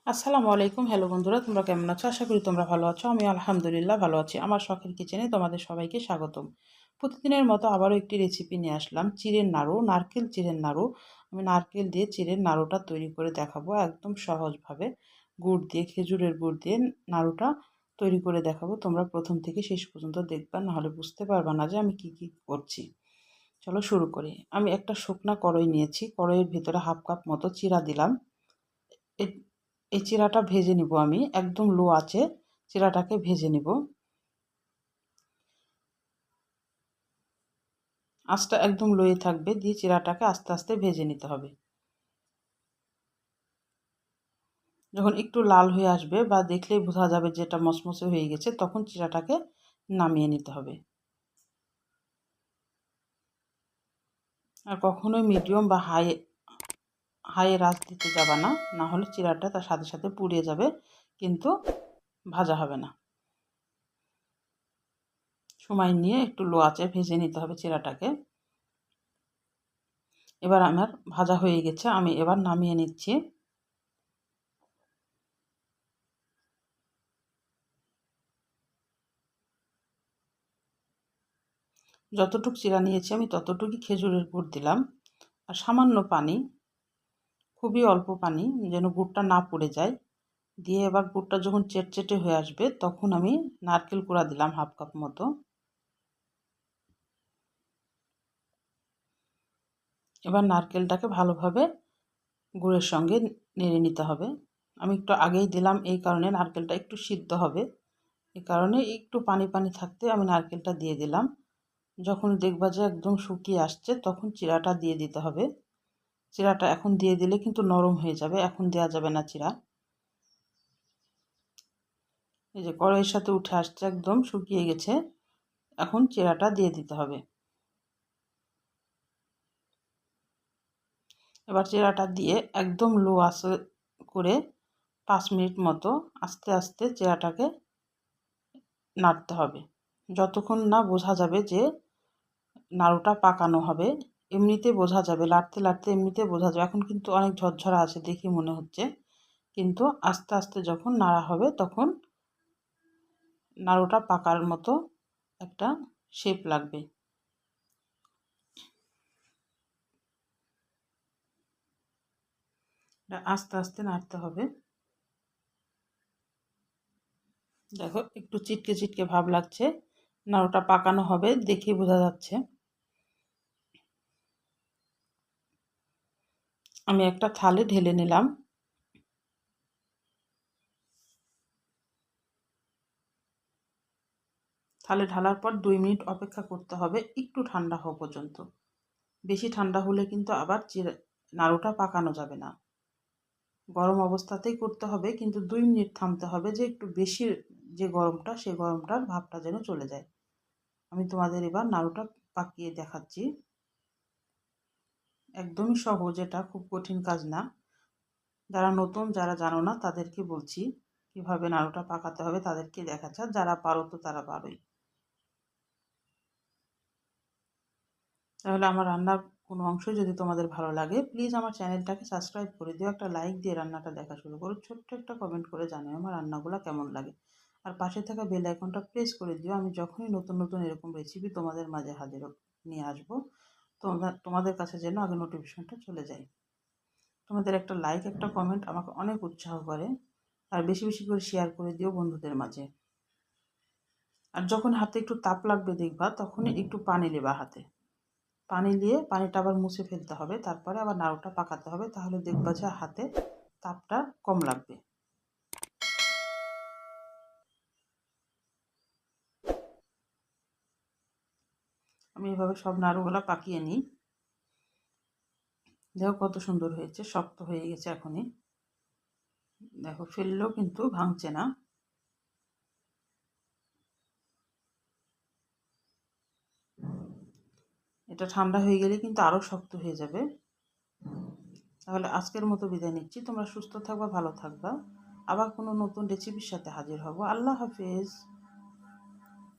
আসসালামু আলাইকুম। হ্যালো বন্ধুরা, তোমরা কেমন আছো? আশা করি তোমরা ভালো আছো। আমি আলহামদুলিল্লাহ ভালো আছি। আমার শখের কিচেনে তোমাদের সবাইকে স্বাগতম। প্রতিদিনের মতো আবারও একটি রেসিপি নিয়ে আসলাম, চিড়ের নাড়ু, নারকেল চিড়ের নাড়ু। আমি নারকেল দিয়ে চিড়ের নাড়ুটা তৈরি করে দেখাবো একদম সহজভাবে। গুড় দিয়ে, খেজুরের গুড় দিয়ে নাড়ুটা তৈরি করে দেখাবো। তোমরা প্রথম থেকে শেষ পর্যন্ত দেখবা, নাহলে বুঝতে পারবা না যে আমি কি করছি। চলো শুরু করি। আমি একটা শুকনা কড়াই নিয়েছি। কড়াইয়ের ভিতরে হাফ কাপ মতো চিড়া দিলাম। এই চিড়াটা ভেজে নিব। আমি একদম লো আঁচে চিড়াটাকে ভেজে নিব। আঁচটা একদম লোয়ে থাকবে, দিয়ে চিড়াটাকে আস্তে আস্তে ভেজে নিতে হবে। যখন একটু লাল হয়ে আসবে বা দেখলেই বোঝা যাবে যে এটা মচমচে হয়ে গেছে, তখন চিড়াটাকে নামিয়ে নিতে হবে। আর কখনোই মিডিয়াম বা হাইয়ে আঁচ দিতে যাবে না, না হলে চিড়াটা তার সাথে সাথে পুড়ে যাবে, কিন্তু ভাজা হবে না। সময় নিয়ে একটু লো আঁচে ভেজে নিতে হবে চিড়াটাকে। এবার আমার ভাজা হয়ে গেছে, আমি এবার নামিয়ে নিচ্ছি। যতটুকু চিড়া নিয়েছি আমি ততটুকুই খেজুরের গুড় দিলাম, আর সামান্য পানি, খুবই অল্প পানি, যেন গুড়টা না পুড়ে যায়। দিয়ে এবার গুড়টা যখন চেটচেটে হয়ে আসবে, তখন আমি নারকেল কোড়া দিলাম হাফ কাপ মতো। এবার নারকেলটাকে ভালোভাবে গুড়ের সঙ্গে নেড়ে নিতে হবে। আমি একটু আগেই দিলাম, এই কারণে নারকেলটা একটু সিদ্ধ হবে, এই কারণে একটু পানি পানি থাকতে আমি নারকেলটা দিয়ে দিলাম। যখন দেখবা যে একদম শুকিয়ে আসছে, তখন চিড়াটা দিয়ে দিতে হবে। চিড়াটা এখন দিয়ে দিলে কিন্তু নরম হয়ে যাবে, এখন দেওয়া যাবে না চিড়া। এই যে কড়াইয়ের সাথে উঠে আসছে, একদম শুকিয়ে গেছে, এখন চিড়াটা দিয়ে দিতে হবে। এবার চিড়াটা দিয়ে একদম লো আঁচে করে 5 মিনিট মতো আস্তে আস্তে চিড়াটাকে নাড়তে হবে, যতক্ষণ না বোঝা যাবে যে নাড়ুটা পাকানো হবে। এমনিতে বোঝা যাবে, লাড়তে লাড়তে এমনিতে বোঝা যাবে। এখন কিন্তু অনেক ঝরঝরা আছে দেখে মনে হচ্ছে, কিন্তু আস্তে আস্তে যখন নাড়া হবে, তখন নাড়ুটা পাকার মতো একটা শেপ লাগবে। আস্তে আস্তে নাড়তে হবে। দেখো একটু চিটকে চিটকে ভাব লাগছে, নাড়ুটা পাকানো হবে দেখেই বোঝা যাচ্ছে। আমি একটা থালে ঢেলে নিলাম। থালে ঢালার পর 2 মিনিট অপেক্ষা করতে হবে, একটু ঠান্ডা হওয়া পর্যন্ত। বেশি ঠান্ডা হলে কিন্তু আবার নাড়ুটা পাকানো যাবে না। গরম অবস্থাতেই করতে হবে, কিন্তু 2 মিনিট থামতে হবে, যে একটু বেশি যে গরমটা, সেই গরমটার ভাবটা যেন চলে যায়। আমি তোমাদের এবার নাড়ুটা পাকিয়ে দেখাচ্ছি। একদমই সহজ, এটা খুব কঠিন কাজ না। যারা নতুন, যারা জানো না, তাদেরকে বলছি কিভাবে নাড়ুটা পাকাতে হবে, তাদেরকে দেখাচ্ছে। আর যারা পারো তো তারা পারোই। তাহলে আমার রান্নার কোনো অংশ যদি তোমাদের ভালো লাগে, প্লিজ আমার চ্যানেলটাকে সাবস্ক্রাইব করে দিও, একটা লাইক দিয়ে রান্নাটা দেখা শুরু করো, ছোট্ট একটা কমেন্ট করে জানিও আমার রান্নাগুলো কেমন লাগে। আর পাশে থাকা বেল আইকনটা প্রেস করে দিও, আমি যখনই নতুন নতুন এরকম রেসিপি তোমাদের মাঝে হাজির নিয়ে আসবো, তোমাদের কাছে যেন আগে নোটিফিকেশনটা চলে যায়। তোমাদের একটা লাইক, একটা কমেন্ট আমাকে অনেক উৎসাহ করে। আর বেশি বেশি করে শেয়ার করে দিও বন্ধুদের মাঝে। আর যখন হাতে একটু তাপ লাগবে দেখবা, তখনই একটু পানি নেবা হাতে। পানি দিয়ে পানিটা আবার মুছে ফেলতে হবে, তারপরে আবার নাড়ুটা পাকাতে হবে, তাহলে দেখবা যে হাতে তাপটা কম লাগবে। আমি এভাবে সব নাড়ুগুলো পাকিয়ে নিই। দেখো কত সুন্দর হয়েছে, শক্ত হয়ে গেছে এখনই। দেখো ফেললেও কিন্তু ভাঙছে না। এটা ঠান্ডা হয়ে গেলে কিন্তু আরও শক্ত হয়ে যাবে। তাহলে আজকের মতো বিদায় নিচ্ছি। তোমরা সুস্থ থাকবা, ভালো থাকবা। আবার কোনো নতুন রেসিপির সাথে হাজির হব। আল্লাহ হাফেজ।